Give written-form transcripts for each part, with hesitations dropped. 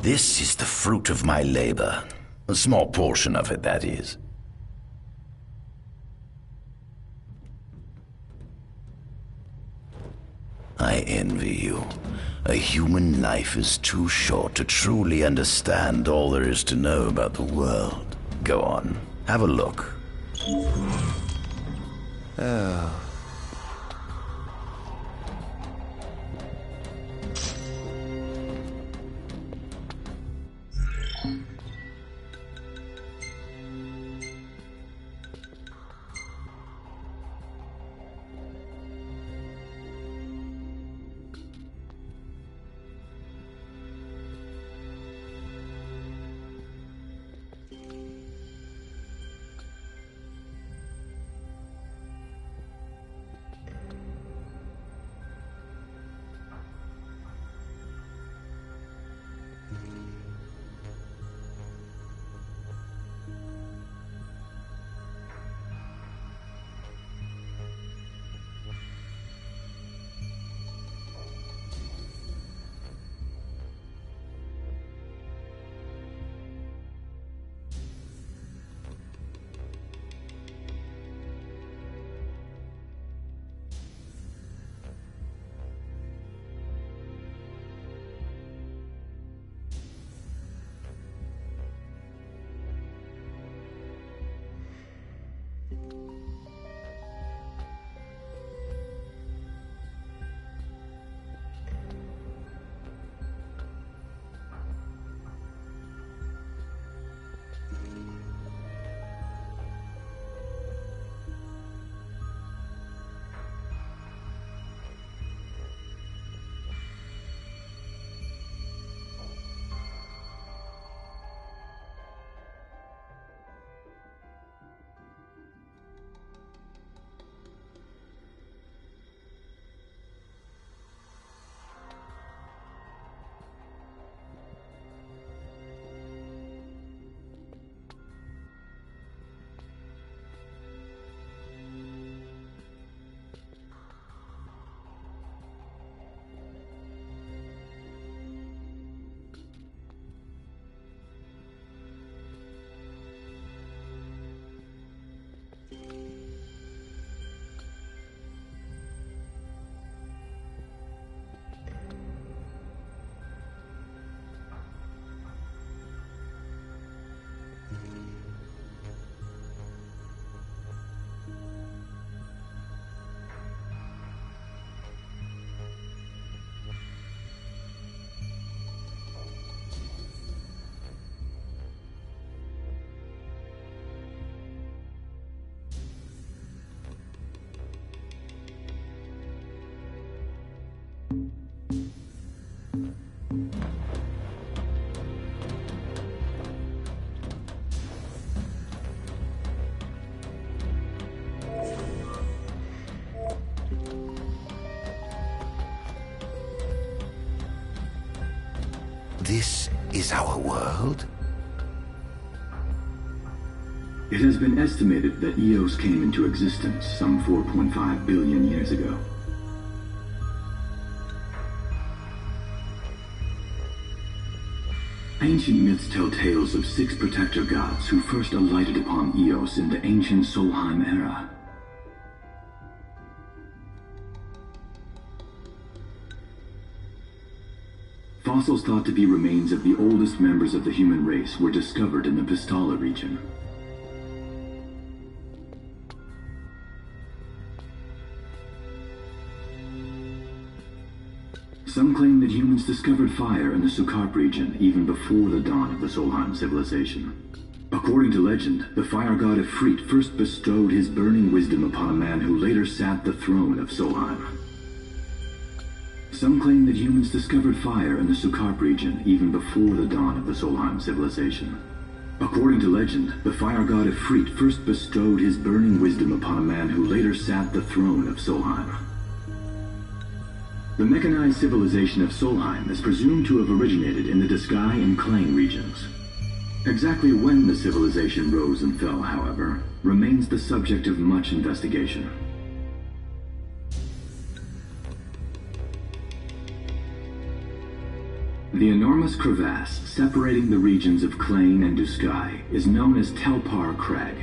This is the fruit of my labor. A small portion of it, that is. I envy you. A human life is too short to truly understand all there is to know about the world. Go on, have a look. Oh. This is our world? It has been estimated that Eos came into existence some 4.5 billion years ago. Ancient myths tell tales of 6 protector gods who first alighted upon Eos in the ancient Solheim era. Fossils thought to be remains of the oldest members of the human race were discovered in the Vistala region. Some claim that humans discovered fire in the Sukarp region even before the dawn of the Solheim civilization. According to legend, the fire god Ifrit first bestowed his burning wisdom upon a man who later sat the throne of Solheim. Some claim that humans discovered fire in the Sukarp region even before the dawn of the Solheim civilization. According to legend, the fire god Ifrit first bestowed his burning wisdom upon a man who later sat the throne of Solheim. The mechanized civilization of Solheim is presumed to have originated in the Disgaea and Klang regions. Exactly when the civilization rose and fell, however, remains the subject of much investigation. The enormous crevasse separating the regions of Clane and Duskai is known as Telpar Crag.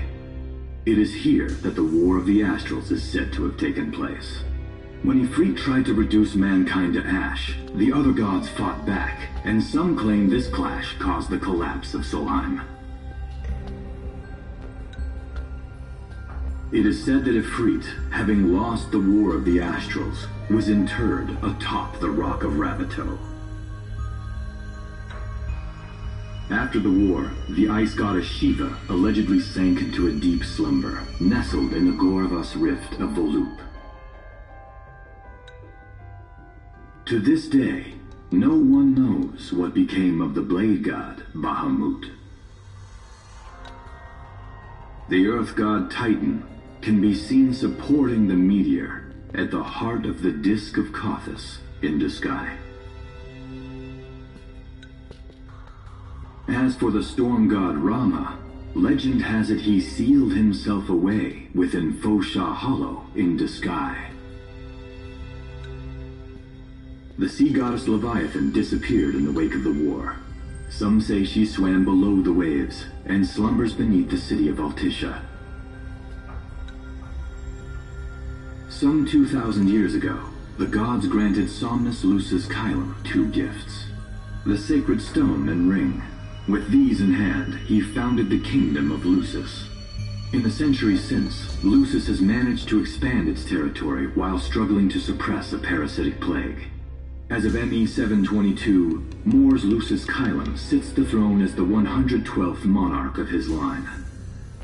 It is here that the War of the Astrals is said to have taken place. When Ifrit tried to reduce mankind to ash, the other gods fought back, and some claim this clash caused the collapse of Solheim. It is said that Ifrit, having lost the War of the Astrals, was interred atop the Rock of Ravito. After the war, the ice goddess Shiva allegedly sank into a deep slumber, nestled in the Goravas Rift of Vollup. To this day, no one knows what became of the blade god Bahamut. The earth god Titan can be seen supporting the meteor at the heart of the disk of Kothis in Duskai. As for the storm god Rama, legend has it he sealed himself away within Fosha Hollow in Duskai. The sea goddess Leviathan disappeared in the wake of the war. Some say she swam below the waves and slumbers beneath the city of Altisha. Some 2,000 years ago, the gods granted Somnus Lucis Caelum 2 gifts: the sacred stone and ring. With these in hand, he founded the kingdom of Lucis. In the centuries since, Lucis has managed to expand its territory while struggling to suppress a parasitic plague. As of ME 722, Mor's Lucis Caelum sits the throne as the 112th monarch of his line.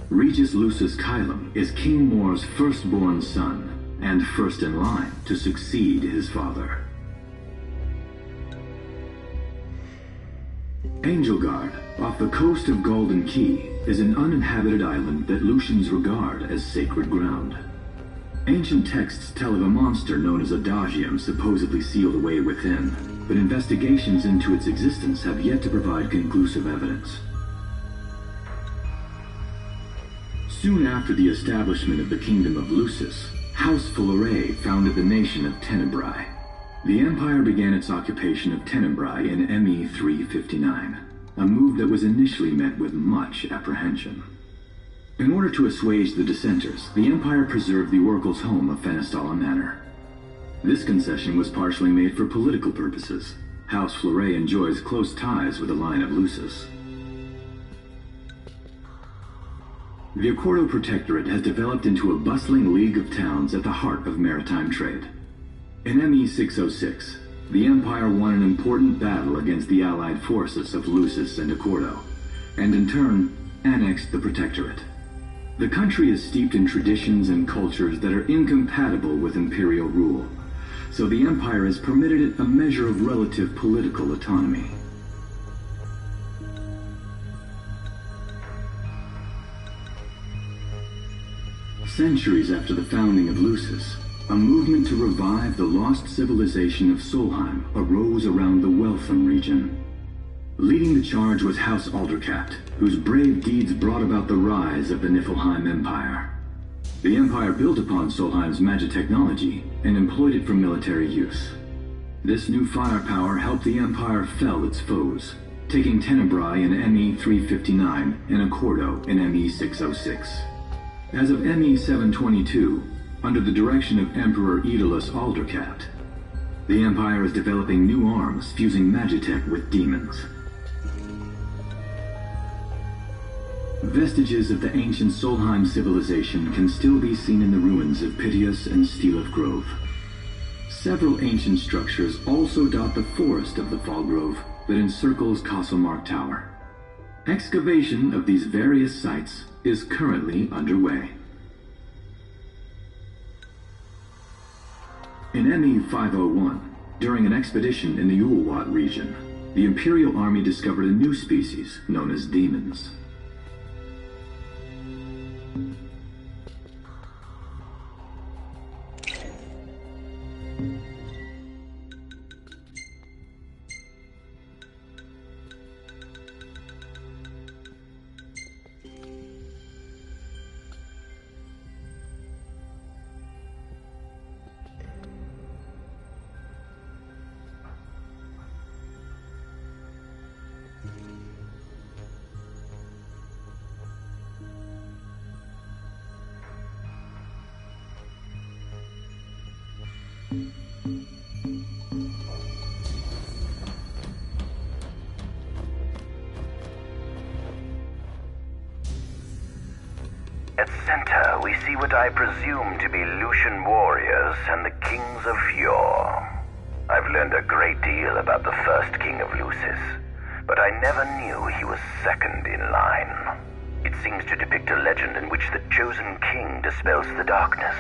Regis Lucis Caelum is King Mor's firstborn son, and first in line to succeed his father. Angelgard, off the coast of Golden Key, is an uninhabited island that Lucians regard as sacred ground. Ancient texts tell of a monster known as Adagium supposedly sealed away within, but investigations into its existence have yet to provide conclusive evidence. Soon after the establishment of the Kingdom of Lucis, House Fulare founded the nation of Tenebrae. The Empire began its occupation of Tenebrae in ME 359, a move that was initially met with much apprehension. In order to assuage the dissenters, the Empire preserved the Oracle's home of Fenestala Manor. This concession was partially made for political purposes. House Fulare enjoys close ties with the line of Lucis. The Accordo Protectorate has developed into a bustling league of towns at the heart of maritime trade. In ME 606, the Empire won an important battle against the allied forces of Lucis and Accordo, and in turn, annexed the Protectorate. The country is steeped in traditions and cultures that are incompatible with imperial rule, so the Empire has permitted it a measure of relative political autonomy. Centuries after the founding of Lucis, a movement to revive the lost civilization of Solheim arose around the Weltham region. Leading the charge was House Aldercat, whose brave deeds brought about the rise of the Niflheim Empire. The Empire built upon Solheim's magic technology and employed it for military use. This new firepower helped the Empire fell its foes, taking Tenebrae in ME 359 and Accordo in ME 606. As of ME 722, under the direction of Emperor Aedalus Aldercat, the Empire is developing new arms fusing magitech with demons. Vestiges of the ancient Solheim civilization can still be seen in the ruins of Piteous and Steeleth Grove. Several ancient structures also dot the forest of the Fall Grove that encircles Castlemark Tower. Excavation of these various sites is currently underway. In ME 501, during an expedition in the Ulwat region, the Imperial Army discovered a new species known as demons. At center, we see what I presume to be Lucian warriors and the kings of yore. I've learned a great deal about the first king of Lucis, but I never knew he was second in line. It seems to depict a legend in which the chosen king dispels the darkness.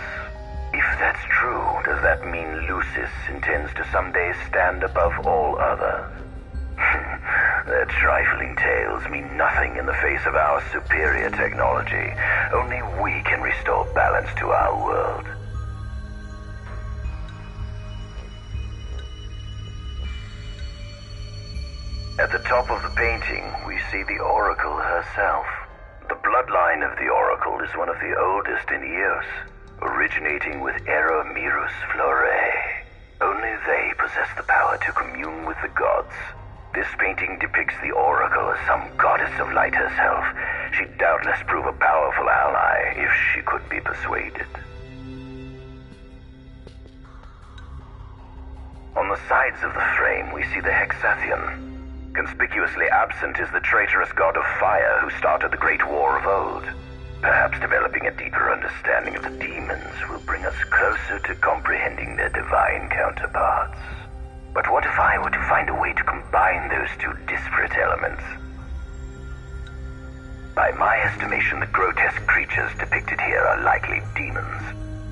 If that's true, does that mean Lucis intends to someday stand above all others? Their trifling tales mean nothing in the face of our superior technology. Only we can restore balance to our world. At the top of the painting, we see the Oracle herself. The bloodline of the Oracle is one of the oldest in Eos, originating with Eromirus Flore. Only they possess the power to commune with the gods. This painting depicts the Oracle as some goddess of light herself. She'd doubtless prove a powerful ally if she could be persuaded. On the sides of the frame, we see the Hexathian. Conspicuously absent is the traitorous god of fire who started the Great War of old. Perhaps developing a deeper understanding of the demons will bring us closer to comprehending their divine counterparts. But what if I were to find a way to combine those two disparate elements? By my estimation, the grotesque creatures depicted here are likely demons.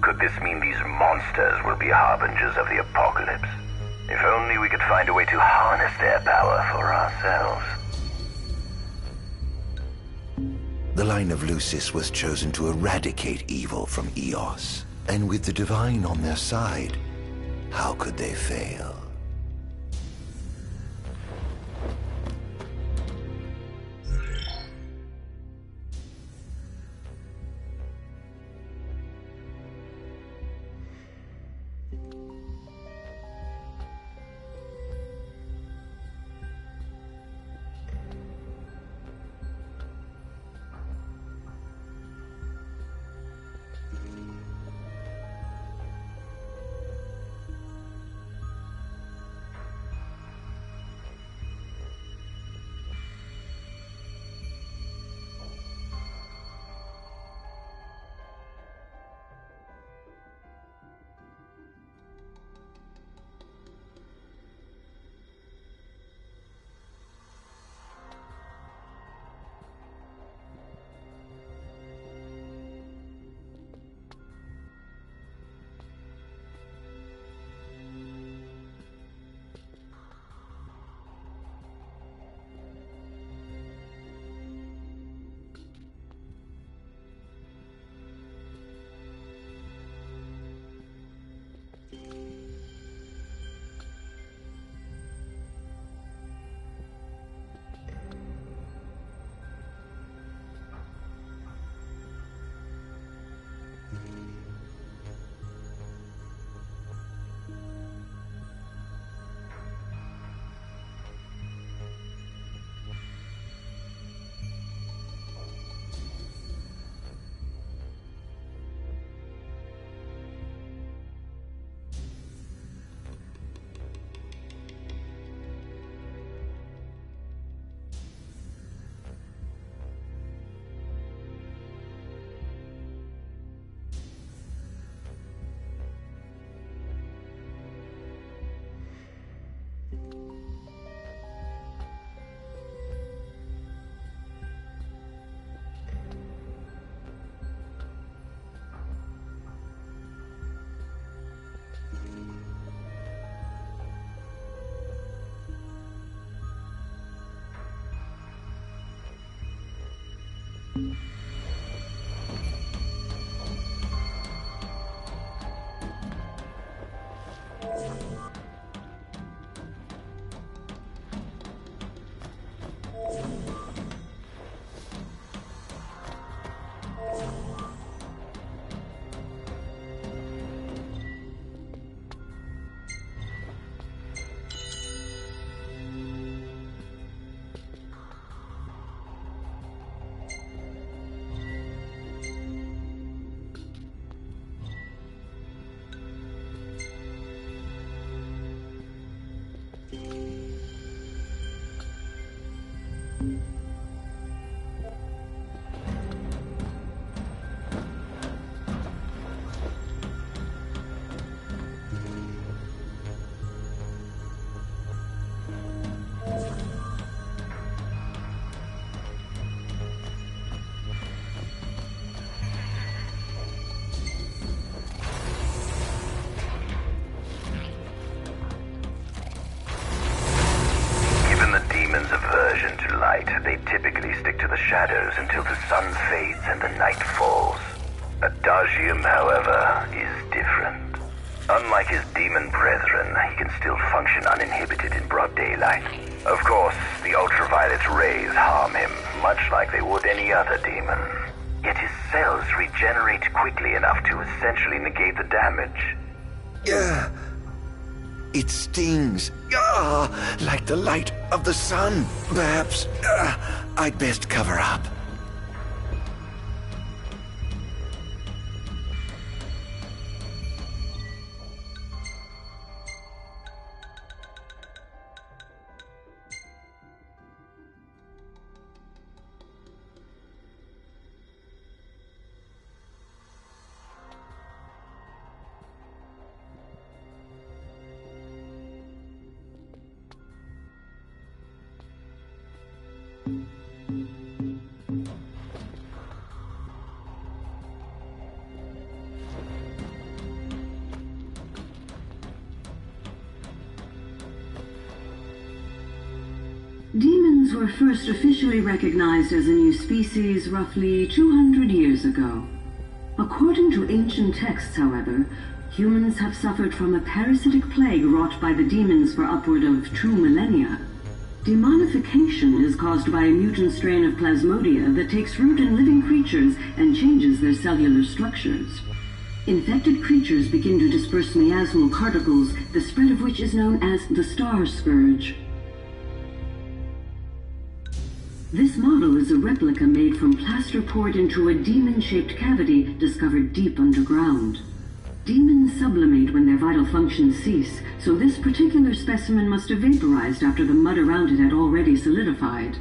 Could this mean these monsters will be harbingers of the apocalypse? If only we could find a way to harness their power for ourselves. The line of Lucis was chosen to eradicate evil from Eos. And with the divine on their side, how could they fail? light, they typically stick to the shadows until the sun fades and the night falls. Adagium, however, is different. Unlike his demon brethren, he can still function uninhibited in broad daylight. Of course, the ultraviolet rays harm him, much like they would any other demon. Yet his cells regenerate quickly enough to essentially negate the damage. It stings. Like the light of the sun. Perhaps I'd best cover up. Demons were first officially recognized as a new species roughly 200 years ago. According to ancient texts, however, humans have suffered from a parasitic plague wrought by the demons for upward of 2 millennia. Demonification is caused by a mutant strain of plasmodia that takes root in living creatures and changes their cellular structures. Infected creatures begin to disperse miasmal particles, the spread of which is known as the Star Scourge. This model is a replica made from plaster poured into a demon-shaped cavity discovered deep underground. Demons sublimate when their vital functions cease, so this particular specimen must have vaporized after the mud around it had already solidified.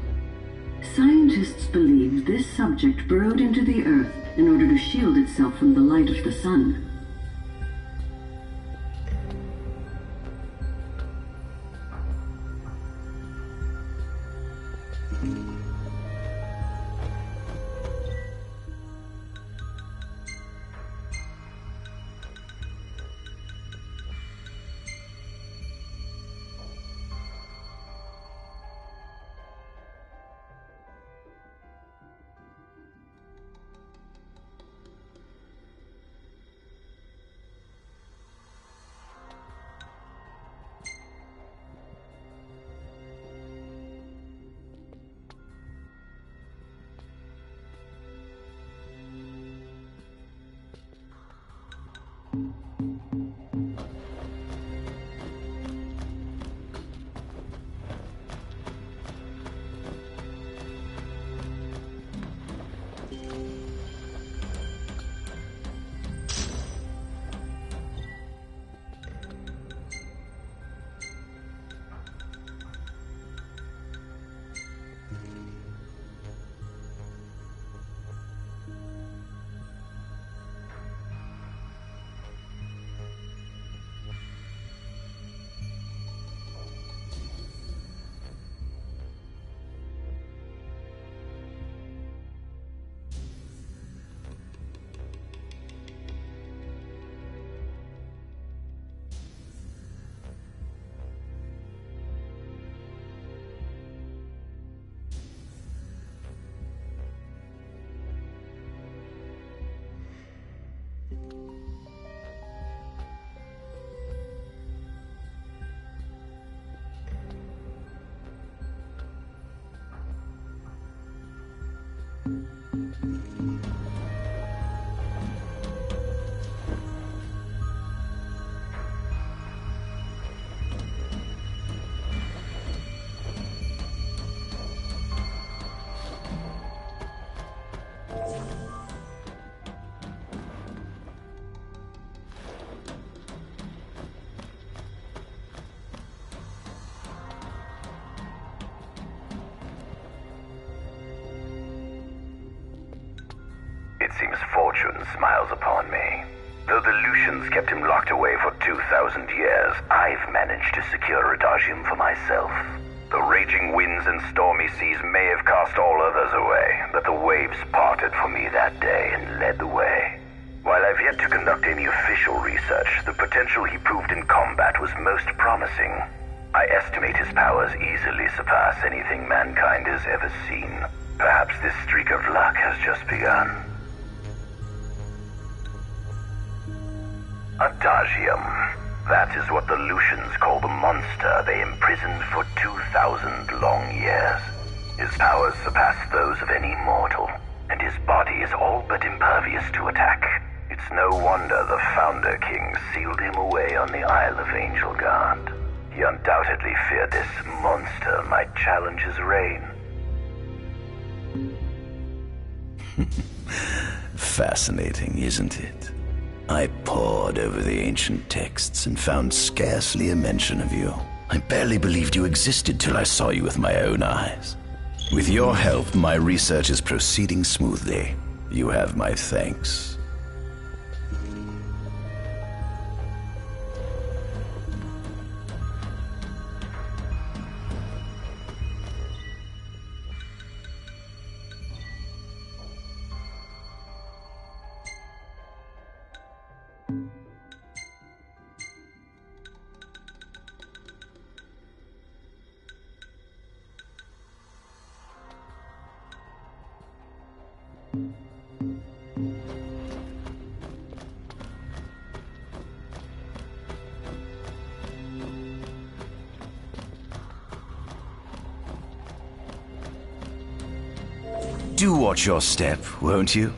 Scientists believe this subject burrowed into the earth in order to shield itself from the light of the sun. It seems fortune smiles upon me. Though the Lucians kept him locked away for 2,000 years, I've managed to secure Adagium for myself. The raging winds and stormy seas may have cast all others away, but the waves parted for me that day and led the way. While I've yet to conduct any official research, the potential he proved in combat was most promising. I estimate his powers easily surpass anything mankind has ever seen. Perhaps this streak of luck has just begun. Adagium. That is what the Lucians call the monster they imprisoned for 2,000 long years. His powers surpass those of any mortal, and his body is all but impervious to attack. It's no wonder the Founder King sealed him away on the Isle of Angel Guard. He undoubtedly feared this monster might challenge his reign. Fascinating, isn't it? I pored over the ancient texts and found scarcely a mention of you. I barely believed you existed till I saw you with my own eyes. With your help, my research is proceeding smoothly. You have my thanks. Do watch your step, won't you?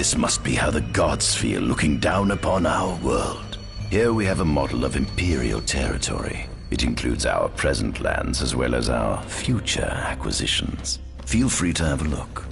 This must be how the gods feel looking down upon our world. Here we have a model of imperial territory. It includes our present lands as well as our future acquisitions. Feel free to have a look.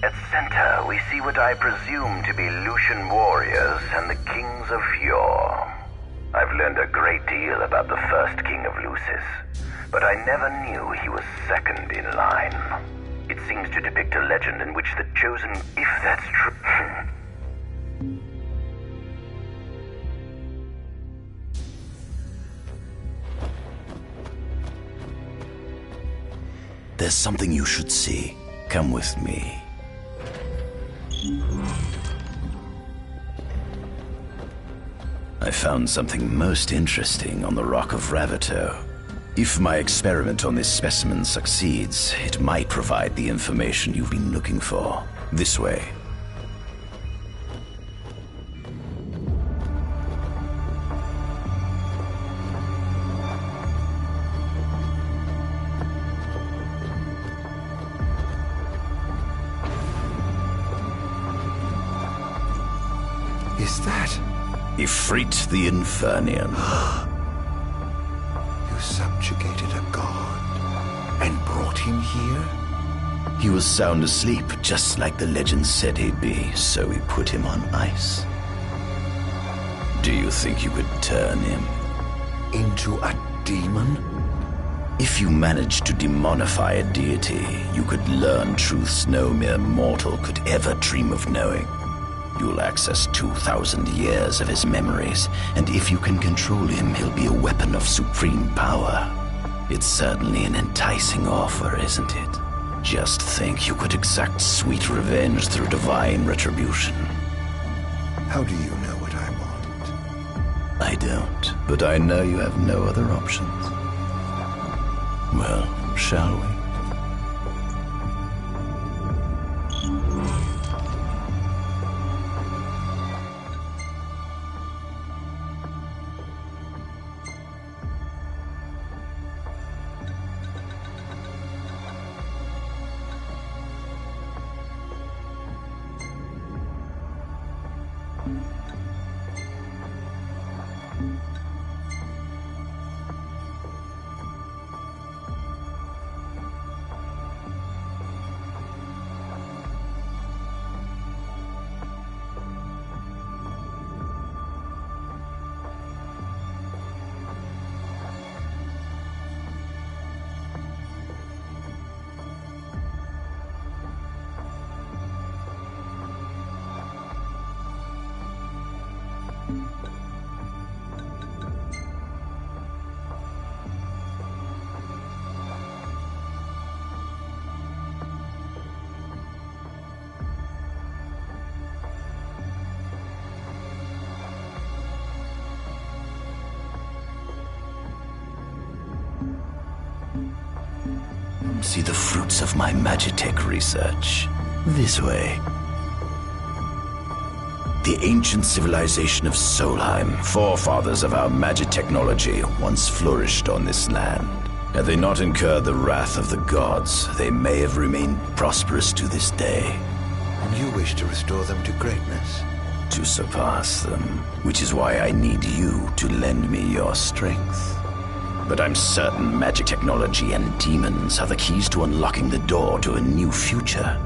At center, we see what I presume to be Lucian warriors and the kings of yore. I've learned a great deal about the first king of Lucis, but I never knew he was second in line. It seems to depict a legend in which the chosen, if that's true... There's something you should see. Come with me. I found something most interesting on the Rock of Ravito. If my experiment on this specimen succeeds, it might provide the information you've been looking for. This way. Is that? Ifrit the Infernian. You subjugated a god and brought him here? He was sound asleep, just like the legend said he'd be, so we put him on ice. Do you think you could turn him Into a demon? If you managed to demonify a deity, you could learn truths no mere mortal could ever dream of knowing. You'll access 2,000 years of his memories, and if you can control him, he'll be a weapon of supreme power. It's certainly an enticing offer, isn't it? Just think you could exact sweet revenge through divine retribution. How do you know what I want? I don't, but I know you have no other options. Well, shall we? See the fruits of my Magitech research. This way. The ancient civilization of Solheim, forefathers of our Magitechnology, once flourished on this land. Had they not incurred the wrath of the gods, they may have remained prosperous to this day. And you wish to restore them to greatness? To surpass them, which is why I need you to lend me your strength. But I'm certain magic technology and demons are the keys to unlocking the door to a new future.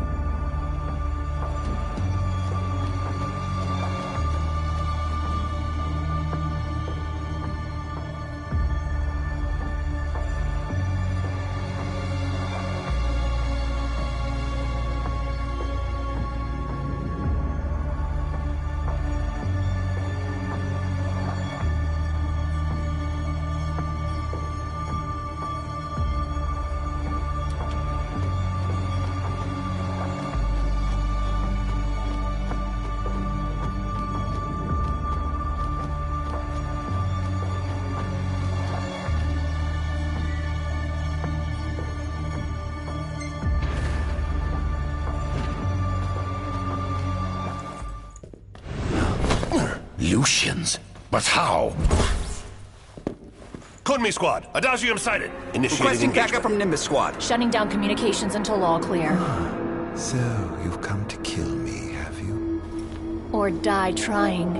Lucians? But how? Code me, squad. Adagium sighted. Initiating Requesting engagement. backup from Nimbus squad. Shutting down communications until all clear. So, you've come to kill me, have you? Or die trying.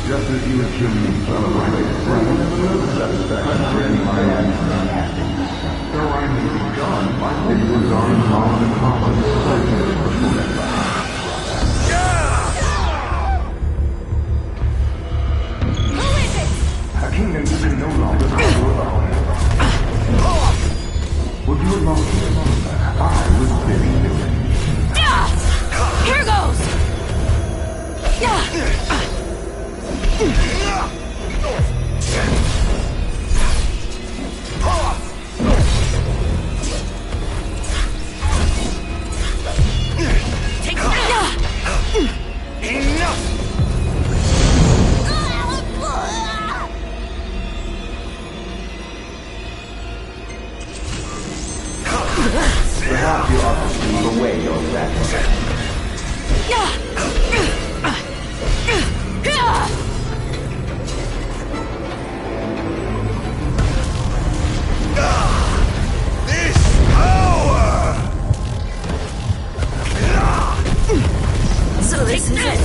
Just as you accused me of a right satisfaction. rather than you alone. Would you allow me to remember? I was very willing. Here goes! Enough! Perhaps you ought to sleep away your sadness. This power! So this is it.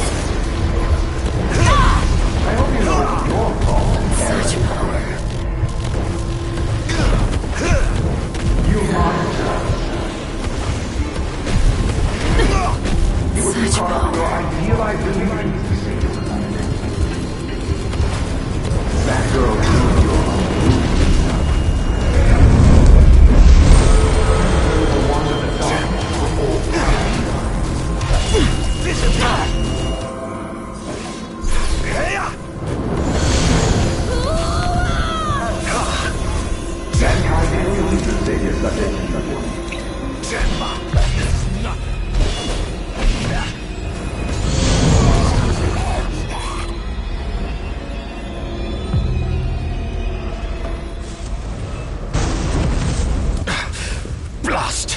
I hope you know it's your fault. Such power. You monster. You would be Such caught up in your power. idealized illusions to save your life. That girl proved your the one in the dark for all time. This is not... Mankind is willing to save your subject. Blast!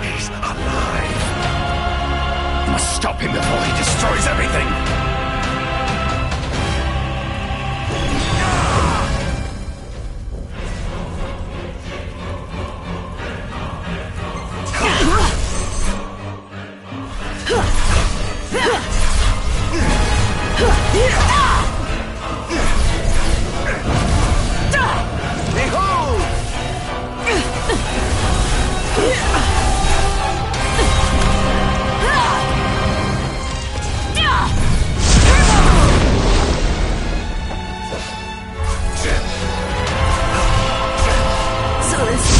He's alive. Must stop him before he destroys everything. Behold! So this is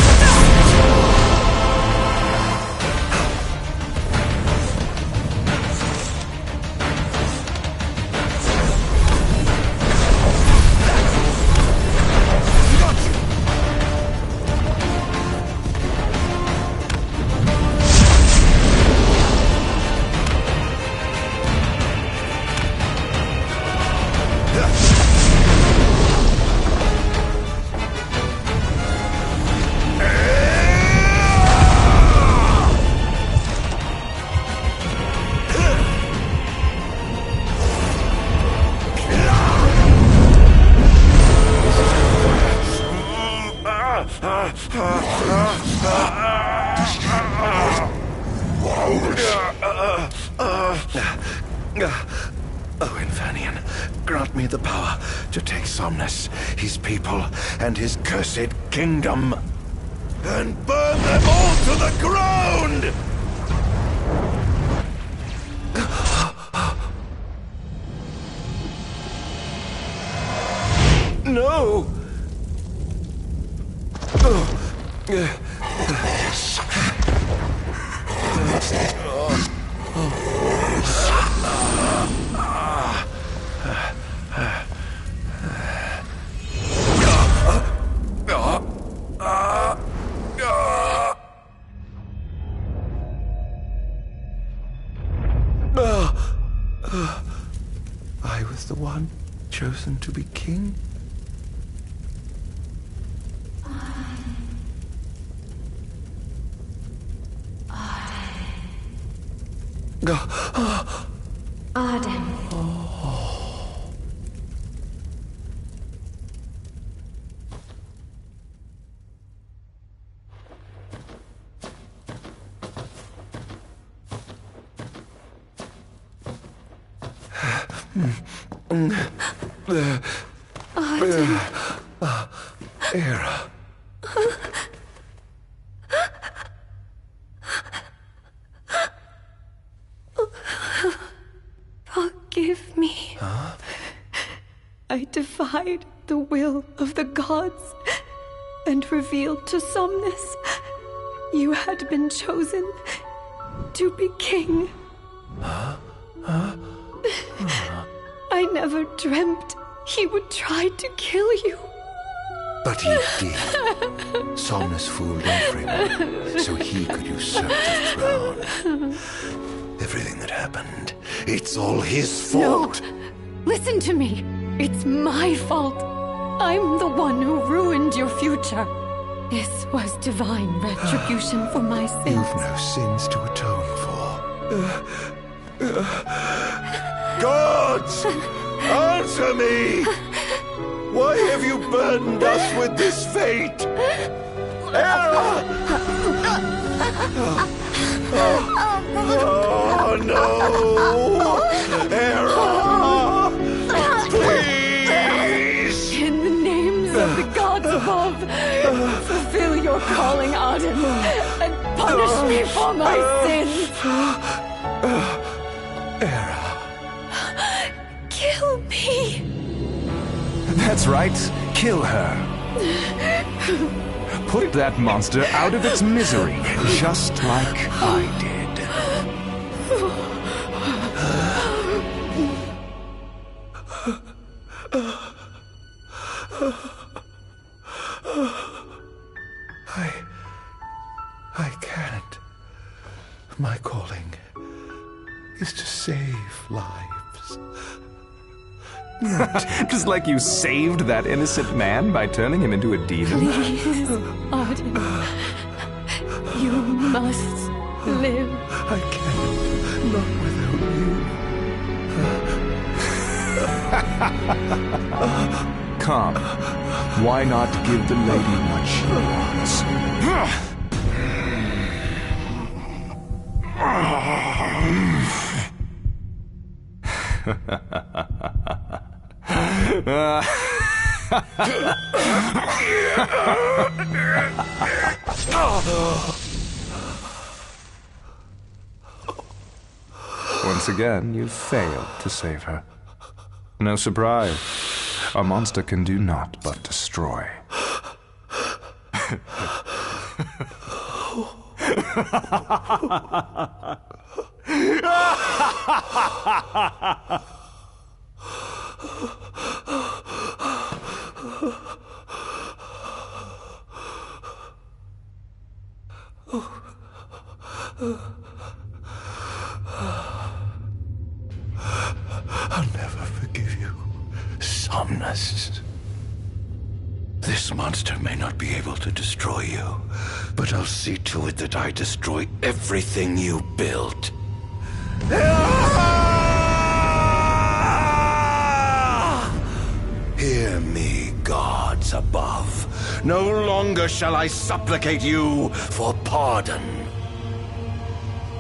Oh, Infernian, grant me the power to take Somnus, his people, and his cursed kingdom, and burn them all to the ground! No! I was the one chosen to be king. Ardyn. Era. Forgive me. Huh? I defied the will of the gods and revealed to Somnus you had been chosen to be king. I never dreamt he would try to kill you. But he did. Somnus fooled everyone so he could usurp the throne. Everything that happened, it's all his fault. No! Listen to me. It's my fault. I'm the one who ruined your future. This was divine retribution for my sins. You've no sins to atone for. Gods! Answer me! Why have you burdened us with this fate? Era! Oh no! Era! Please! In the names of the gods above, fulfill your calling, Ardyn, and punish me for my sins. Era. Kill me. That's right. Kill her. Put that monster out of its misery, just like I did. I can't. My calling is to save lives. Just like you saved that innocent man by turning him into a demon. Please, Ardyn. You must live. I can't. Not without you. Come. Why not give the lady what she wants? Once again, you've failed to save her. No surprise. A monster can do naught but destroy. I'll never forgive you, Somnus. This monster may not be able to destroy you, but I'll see to it that I destroy everything you built. Hear me, gods above. No longer shall I supplicate you for pardon.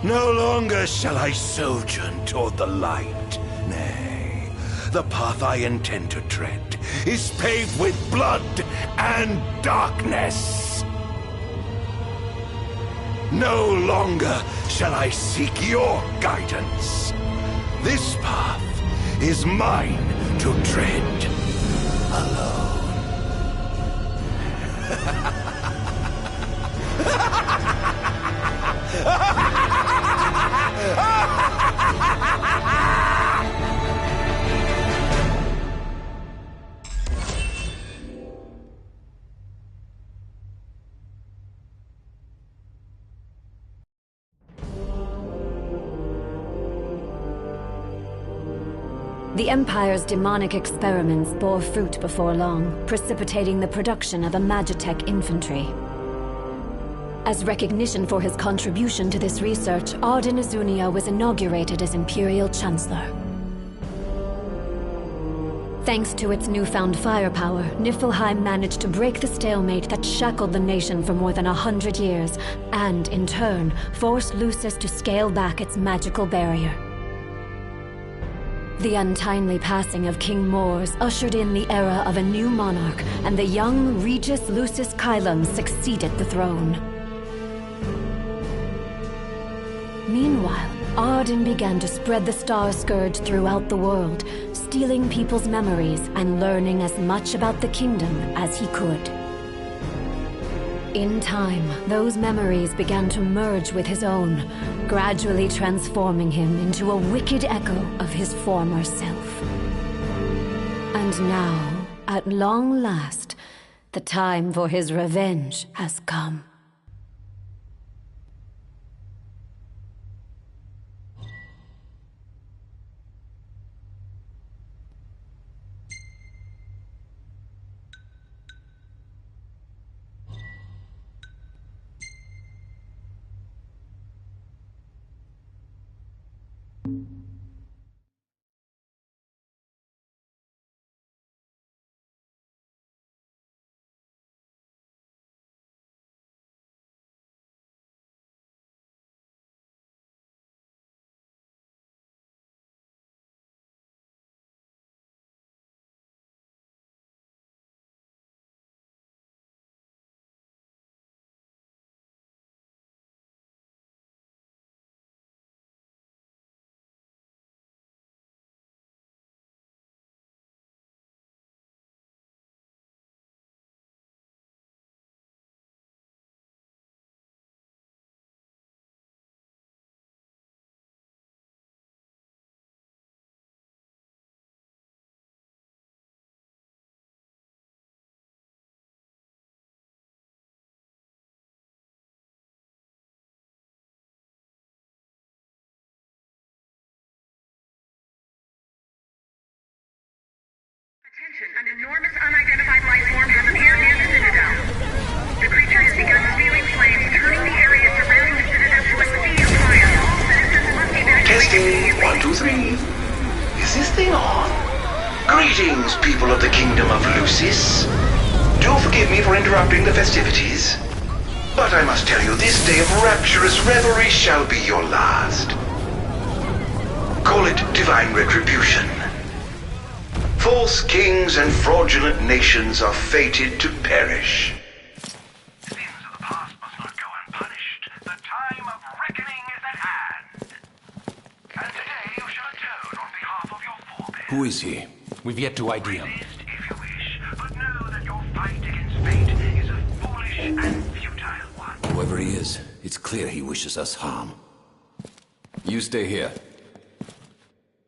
No longer shall I sojourn toward the light. Nay, the path I intend to tread is paved with blood and darkness. No longer shall I seek your guidance. This path is mine to tread alone. The Empire's demonic experiments bore fruit before long, precipitating the production of a Magitech infantry. As recognition for his contribution to this research, Ardyn Izunia was inaugurated as Imperial Chancellor. Thanks to its newfound firepower, Niflheim managed to break the stalemate that shackled the nation for more than 100 years, and, in turn, forced Lucis to scale back its magical barrier. The untimely passing of King Mors ushered in the era of a new monarch, and the young Regis Lucis Kylum succeeded the throne. Meanwhile, Ardyn began to spread the Star Scourge throughout the world, stealing people's memories and learning as much about the kingdom as he could. In time, those memories began to merge with his own, gradually transforming him into a wicked echo of his former self. And now, at long last, the time for his revenge has come. Attention, an enormous unidentified life form has appeared near the Citadel. The creature has begun spewing flames, turning the area surrounding the Citadel to a sea of fire. All citizens must evacuate. Testing, 1, 2, 3. Is this thing on? Greetings, people of the Kingdom of Lucis. Do forgive me for interrupting the festivities, but I must tell you, this day of rapturous revelry shall be your last. Call it divine retribution. False kings and fraudulent nations are fated to perish. Sins of the past must not go unpunished. The time of reckoning is at hand. And today you shall atone on behalf of your forebears. Who is he? We've yet to ID him. Resist if you wish, but know that your fight against fate is a foolish and futile one. Whoever he is, it's clear he wishes us harm. You stay here.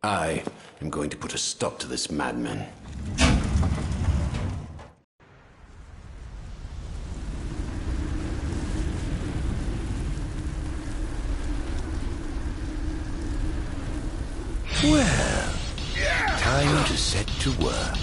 I am going to put a stop to this madman. Well, time to set to work.